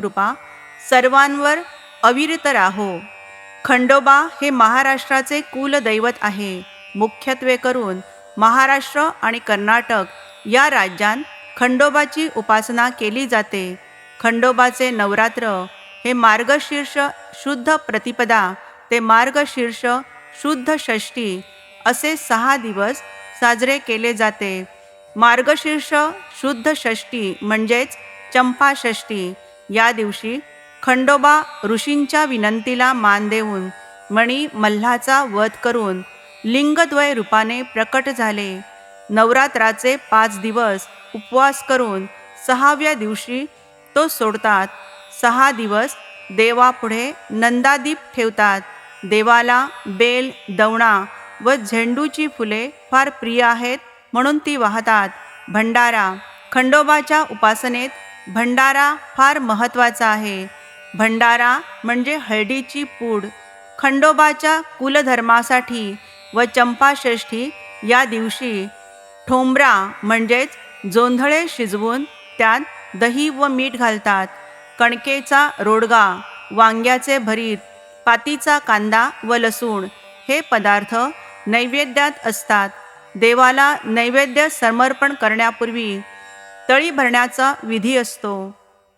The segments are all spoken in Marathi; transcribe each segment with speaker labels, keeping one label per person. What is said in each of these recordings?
Speaker 1: कृपा सर्वांवर अविरत राहो. खंडोबा हे महाराष्ट्राचे कुलदैवत आहे. मुख्यत्वे करून महाराष्ट्र आणि कर्नाटक या राज्यांत खंडोबाची उपासना केली जाते. खंडोबाचे नवरात्र हे मार्गशीर्ष शुद्ध प्रतिपदा ते मार्गशीर्ष शुद्ध षष्ठी असे 6 दिवस साजरे केले जाते. मार्गशीर्ष शुद्ध षष्ठी म्हणजेच चंपाषष्ठी या दिवशी खंडोबा ऋषींच्या विनंतीला मान देऊन मणी मल्हाचा वध करून लिंगद्वय रूपाने प्रकट झाले. नवरात्राचे 5 दिवस उपवास करून 6व्या दिवशी तो सोडतात. 6 दिवस देवापुढे नंदादीप ठेवतात. देवाला बेल, दवणा व झेंडूची फुले फार प्रिय आहेत म्हणून ती वाहतात. भंडारा खंडोबाच्या उपासनेत भंडारा फार महत्त्वाचा आहे. भंडारा म्हणजे हळदीची पूड. खंडोबाच्या कुलधर्मासाठी व चंपाषष्ठी या दिवशी ठोंबरा म्हणजेच जोंधळे शिजवून त्यात दही व मीठ घालतात. कणकेचा रोडगा, वांग्याचे भरीत, पातीचा कांदा व लसूण हे पदार्थ नैवेद्यात असतात. देवाला नैवेद्य समर्पण करण्यापूर्वी तळी भरण्याचा विधी असतो.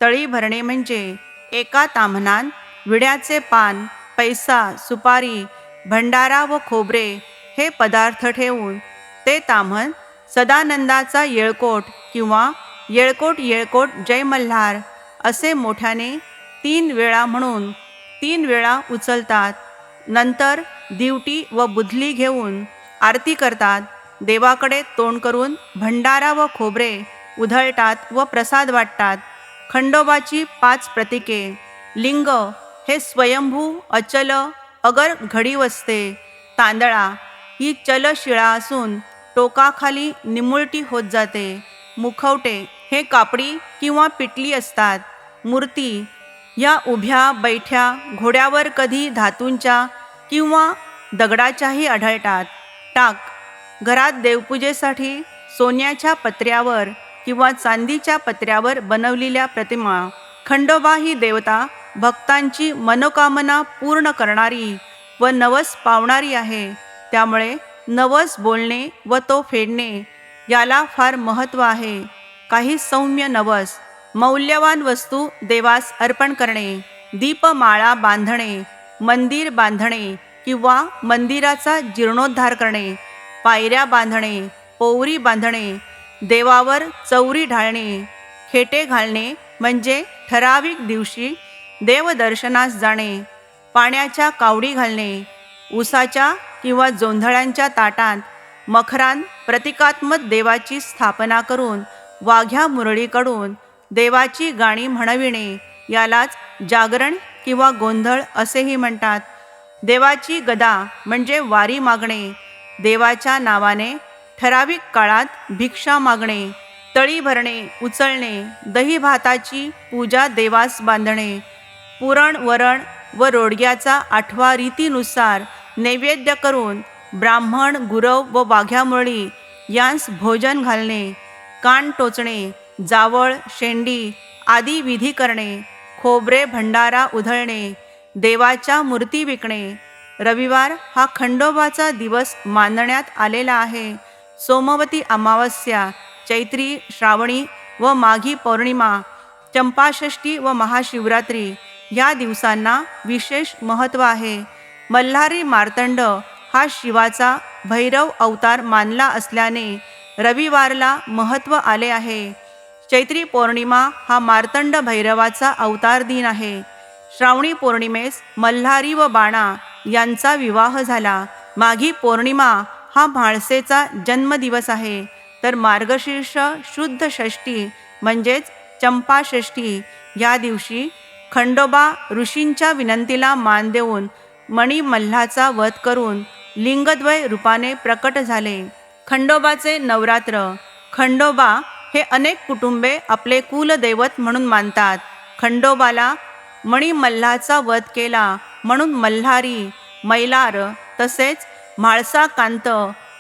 Speaker 1: तळी भरणे म्हणजे एका ताम्हणात विड्याचे पान, पैसा, सुपारी, भंडारा व खोबरे हे पदार्थ ठेवून ते ताम्हण सदानंदाचा येळकोट किंवा येळकोट येळकोट जय मल्हार असे मोठ्याने 3 वेळा म्हणून 3 वेळा उचलतात. नंतर दिवटी व बुधली घेऊन आरती करतात. देवाकडे तोंड करून भंडारा व खोबरे उधळतात व प्रसाद वाटतात. खंडोबाची 5 प्रतीके. लिंग हे स्वयंभू, अचल, अगर घडीव असते. तांदळा ही चलशिळा असून टोकाखाली निमुळटी होत जाते. मुखवटे हे कापडी किंवा पिटली असतात. मूर्ती या उभ्या, बैठ्या, घोड्यावर कधी धातूंच्या किंवा दगडाच्याही आढळतात. टाक घरात देवपूजेसाठी सोन्याच्या पत्र्यावर किंवा चांदीच्या पत्र्यावर बनवलेल्या प्रतिमा. खंडोबा ही देवता भक्तांची मनोकामना पूर्ण करणारी व नवस पावणारी आहे. त्यामुळे नवस बोलणे व तो फेडणे याला फार महत्त्व आहे. काही सौम्य नवस, मौल्यवान वस्तू देवास अर्पण करणे, दीपमाळा बांधणे, मंदिर बांधणे किंवा मंदिराचा जीर्णोद्धार करणे, पायऱ्या बांधणे, पोवरी बांधणे, देवावर चौरी ढाळणे, खेटे घालणे म्हणजे ठराविक दिवशी देवदर्शनास जाणे, पाण्याच्या कावडी घालणे, उसाच्या किंवा जोंधळ्यांच्या ताटात मखरांत प्रतिकात्मक देवाची स्थापना करून वाघ्या मुरळीकडून देवाची गाणी म्हणविणे यालाच जागरण किंवा गोंधळ असेही म्हणतात. देवाची गदा म्हणजे वारी मागणे, देवाच्या नावाने ठराविक काळात भिक्षा मागणे, तळी भरणे, उचलणे, दही भाताची पूजा देवास बांधणे, पुरण वरण व रोडग्याचा 8व्या रीतीनुसार नैवेद्य करून ब्राह्मण, गुरव व वाघ्यामुरळी यांस भोजन घालणे, कान टोचणे, जावळ, शेंडी आदी विधी करणे, खोबरे भंडारा उधळणे, देवाच्या मूर्ती विकणे. रविवार हा खंडोबाचा दिवस मानण्यात आलेला आहे. सोमवती अमावस्या, चैत्री, श्रावणी व माघी पौर्णिमा, चंपाषष्ठी व महाशिवरात्री या दिवसांना विशेष महत्त्व आहे. मल्हारी मार्तंड हा शिवाचा भैरव अवतार मानला असल्याने रविवारला महत्त्व आले आहे. चैत्री पौर्णिमा हा मार्तंड भैरवाचा अवतार दिन आहे. श्रावणी पौर्णिमेस मल्हारी व बाणा यांचा विवाह झाला. माघी पौर्णिमा हा म्हाळसेचा जन्मदिवस आहे. तर मार्गशीर्ष शुद्ध षष्ठी म्हणजेच चंपाषष्ठी या दिवशी खंडोबा ऋषींच्या विनंतीला मान देऊन मणी मल्हाचा वध करून लिंगद्वय रूपाने प्रकट झाले. खंडोबाचे नवरात्र. खंडोबा हे अनेक कुटुंबे आपले कुलदैवत म्हणून मानतात. खंडोबाला मणी मल्हाचा वध केला म्हणून मल्हारी, मैलार तसेच म्हाळसा कांत,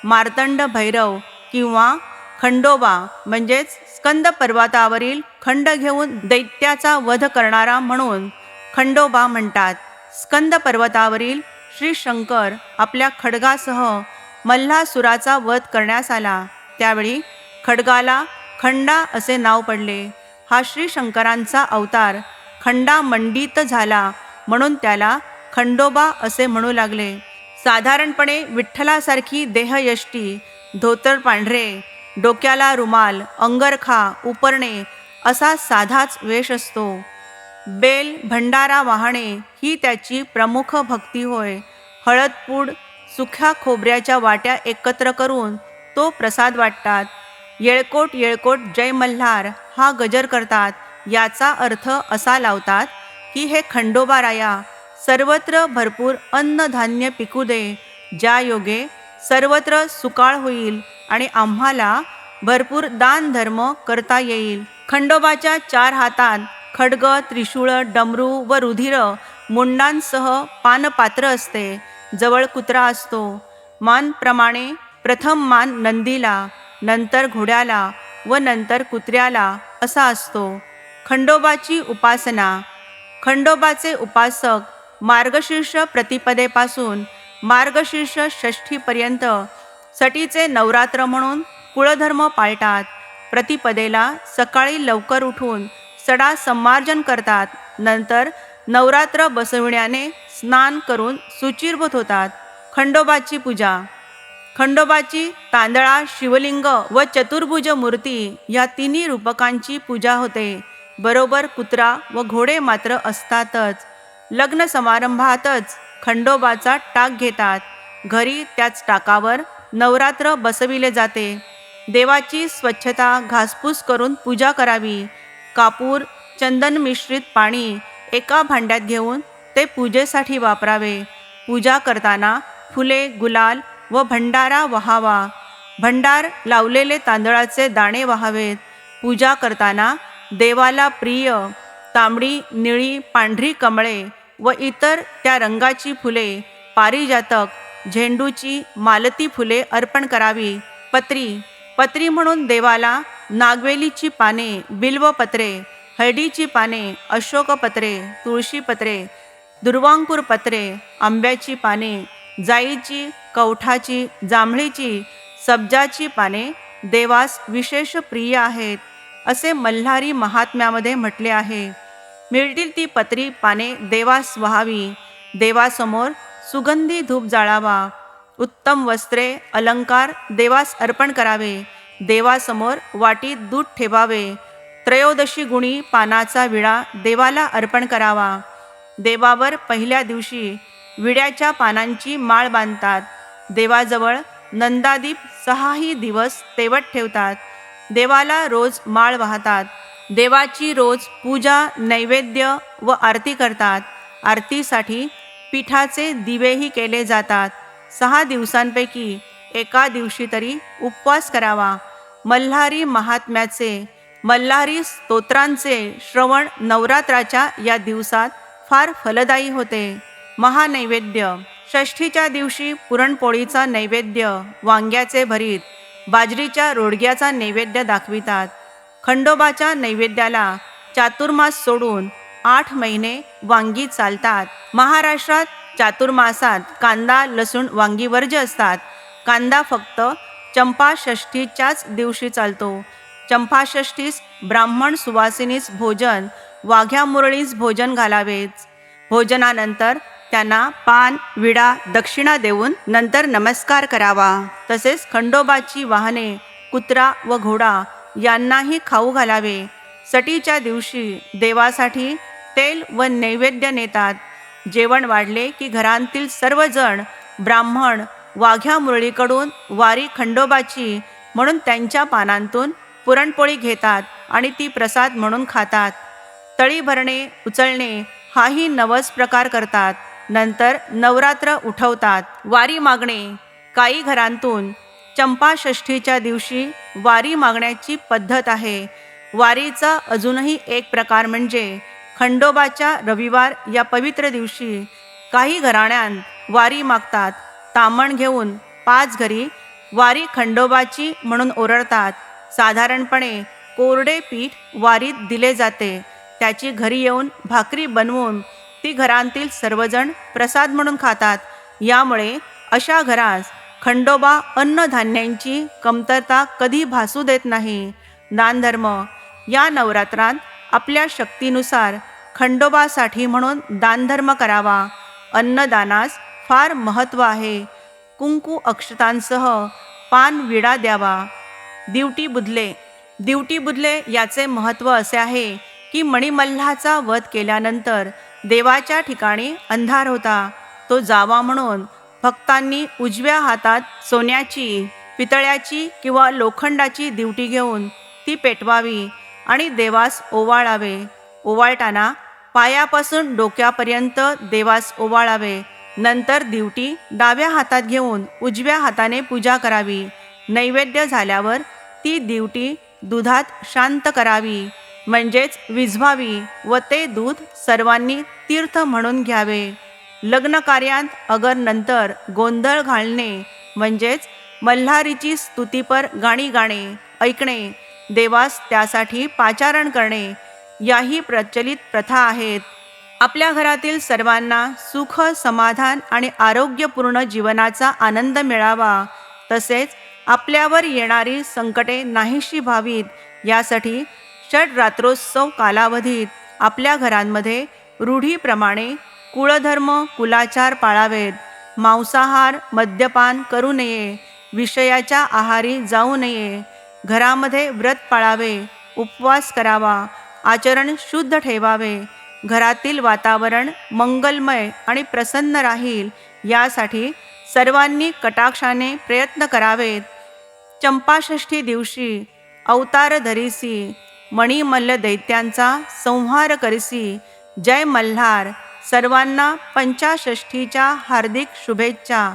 Speaker 1: मार्तंड भैरव किंवा खंडोबा म्हणजेच स्कंद पर्वतावरील खंड घेऊन दैत्याचा वध करणारा म्हणून खंडोबा म्हणतात. स्कंद पर्वतावरील श्री शंकर आपल्या खड्गासह मल्हासुराचा वध करण्यास आला. त्यावेळी खड्गाला खंडा असे नाव पडले. हा श्री शंकरांचा अवतार खंडामंडित झाला म्हणून त्याला खंडोबा असे म्हणू लागले. साधारणपणे विठ्ठलासारखी देहयष्टी, धोतर पांढरे, डोक्याला रुमाल, अंगरखा, उपरणे असा साधाच वेश असतो. बेल भंडारा वाहणे ही त्याची प्रमुख भक्ती होय. हळदपूड, सुख्या खोबऱ्याच्या वाट्या एकत्र करून तो प्रसाद वाटतात. येळकोट येळकोट जय मल्हार हा गजर करतात. याचा अर्थ असा लावतात की हे खंडोबाराया, सर्वत्र भरपूर अन्नधान्य पिकू दे, ज्या योगे सर्वत्र सुकाळ होईल आणि आम्हाला भरपूर दान धर्म करता येईल. खंडोबाच्या 4 हातात खड्ग, त्रिशूळ, डमरू व रुधिर मुंडांसह पानपात्र असते. जवळ कुत्रा असतो. मानप्रमाणे प्रथम मान नंदीला, नंतर घोड्याला व नंतर कुत्र्याला असा असतो. खंडोबाची उपासना. खंडोबाचे उपासक मार्गशीर्ष प्रतिपदेपासून मार्गशीर्ष षष्ठीपर्यंत सटीचे नवरात्र म्हणून कुळधर्म पाळतात. प्रतिपदेला सकाळी लवकर उठून सडा संमार्जन करतात. नंतर नवरात्र बसविण्याने स्नान करून शुचिर्भूत होतात. खंडोबाची पूजा. खंडोबाची तांदळा, शिवलिंग व चतुर्भुज मूर्ती या तिन्ही रूपकांची पूजा होते. बरोबर कुत्रा व घोडे मात्र असतातच. लग्न समारंभातच खंडोबाचा टाक घेतात. घरी त्याच टाकावर नवरात्र बसविले जाते. देवाची स्वच्छता, घासपूस करून पूजा करावी. कापूर, चंदन मिश्रित पाणी एका भांड्यात घेऊन ते पूजेसाठी वापरावे. पूजा करताना फुले, गुलाल व भंडारा वहावा. भंडार लावलेले तांदळाचे दाणे वहावेत. पूजा करताना देवाला प्रिय तांबडी, निळी, पांढरी कमळे व इतर त्या रंगाची फुले, पारिजातक, झेंडूची, मालती फुले अर्पण करावी. पत्री म्हणून देवाला नागवेलीची पाने, बिल्वपत्रे, हळदीची पाने, अशोकपत्रे, तुळशीपत्रे, दुर्वांकूर पत्रे, आंब्याची पाने, जाईची, कवठाची, जांभळीची, सब्जाची पाने देवास विशेष प्रिय आहेत असे मल्हारी महात्म्यामध्ये म्हटले आहे. मिळतील ती पत्री पाने देवास वहावी. देवासमोर सुगंधी धूप जाळावा. उत्तम वस्त्रे, अलंकार देवास अर्पण करावे. देवासमोर वाटीत दूध ठेवावे. 13 गुणी पानाचा विडा देवाला अर्पण करावा. देवावर पहिल्या दिवशी विड्याच्या पानांची माळ बांधतात. देवाजवळ नंदादीप 6 दिवस तेवत ठेवतात. देवाला रोज माळ वाहतात. देवाची रोज पूजा, नैवेद्य व आरती करतात. आरतीसाठी पिठाचे दिवेही केले जातात. 6 दिवसांपैकी एका दिवशी तरी उपवास करावा. मल्हारी महात्म्याचे, मल्हारी स्तोत्रांचे श्रवण नवरात्राच्या या दिवसात फार फलदायी होते. महानैवेद्य. षष्ठीच्या दिवशी पुरणपोळीचा नैवेद्य, वांग्याचे भरीत, बाजरीच्या रोडग्याचा नैवेद्य दाखवितात. खंडोबाच्या नैवेद्याला चातुर्मास सोडून 8 महिने वांगी चालतात. महाराष्ट्रात चातुर्मासात कांदा, लसूण, वांगी वर्ज्य असतात. कांदा फक्त चंपाषष्ठीच्याच दिवशी चालतो. चंपाषष्ठीस ब्राह्मण सुवासिनीस भोजन, वाघ्या मुरळीस भोजन घालावेच. भोजनानंतर त्यांना पान, विडा, दक्षिणा देऊन नंतर नमस्कार करावा. तसेच खंडोबाची वाहने कुत्रा व घोडा यांनाही खाऊ घालावे. सटीच्या दिवशी देवासाठी तेल व नैवेद्य नेतात. जेवण वाढले की घरांतील सर्वजण ब्राह्मण वाघ्या मुरळीकडून वारी खंडोबाची म्हणून त्यांच्या पानांतून पुरणपोळी घेतात आणि ती प्रसाद म्हणून खातात. तळी भरणे, उचलणे हाही नवस प्रकार करतात. नंतर नवरात्र उठवतात. वारी मागणे. काही घरांतून चंपाषष्ठीच्या दिवशी वारी मागण्याची पद्धत आहे. वारीचा अजूनही एक प्रकार म्हणजे खंडोबाच्या रविवार या पवित्र दिवशी काही घराण्यांत वारी मागतात. तामण घेऊन 5 घरी वारी खंडोबाची म्हणून ओरडतात. साधारणपणे कोरडे पीठ वारीत दिले जाते. त्याची घरी येऊन भाकरी बनवून ती घरातील सर्वजण प्रसाद म्हणून खातात. यामुळे अशा घरास खंडोबा अन्नधान्यांची कमतरता कधी भासू देत नाही. दानधर्म. या नवरात्रात आपल्या शक्तीनुसार खंडोबासाठी म्हणून दानधर्म करावा. अन्नदानास फार महत्त्व आहे. कुंकू अक्षतांसह पान विडा द्यावा. दिवटी बुधले याचे महत्त्व असे आहे की मणिमल्हाचा वध केल्यानंतर देवाच्या ठिकाणी अंधार होता. तो जावा म्हणून भक्तांनी उजव्या हातात सोन्याची, पितळ्याची किंवा लोखंडाची दिवटी घेऊन ती पेटवावी आणि देवास ओवाळावे. ओवाळताना पायापासून डोक्यापर्यंत देवास ओवाळावे. नंतर दिवटी डाव्या हातात घेऊन उजव्या हाताने पूजा करावी. नैवेद्य झाल्यावर ती दिवटी दुधात शांत करावी, म्हणजेच विझवावी व ते दूध सर्वांनी तीर्थ म्हणून घ्यावे. लग्न कार्यात अगर नंतर गोंधळ घालणे म्हणजेच मल्हारीची स्तुतीपर गाणी गाणे, ऐकणे, देवास त्यासाठी पाचारण करणे याही प्रचलित प्रथा आहेत. आपल्या घरातील सर्वांना सुख, समाधान आणि आरोग्यपूर्ण जीवनाचा आनंद मिळावा, तसेच आपल्यावर येणारी संकटे नाहीशी व्हावीत यासाठी षड्रात्रोत्सव कालावधीत आपल्या घरांमध्ये रूढीप्रमाणे कुळधर्म, कुलाचार पाळावेत. मांसाहार, मद्यपान करू नये. विषयाच्या आहारी जाऊ नये. घरामध्ये व्रत पाळावे. उपवास करावा. आचरण शुद्ध ठेवावे. घरातील वातावरण मंगलमय आणि प्रसन्न राहील यासाठी सर्वांनी कटाक्षाने प्रयत्न करावेत. चंपाषष्ठी दिवशी अवतार धरिसी, मणिमल्ल दैत्यांचा संहार करिसी. जय मल्हार. सर्वांना पंचाषष्ठीच्या हार्दिक शुभेच्छा.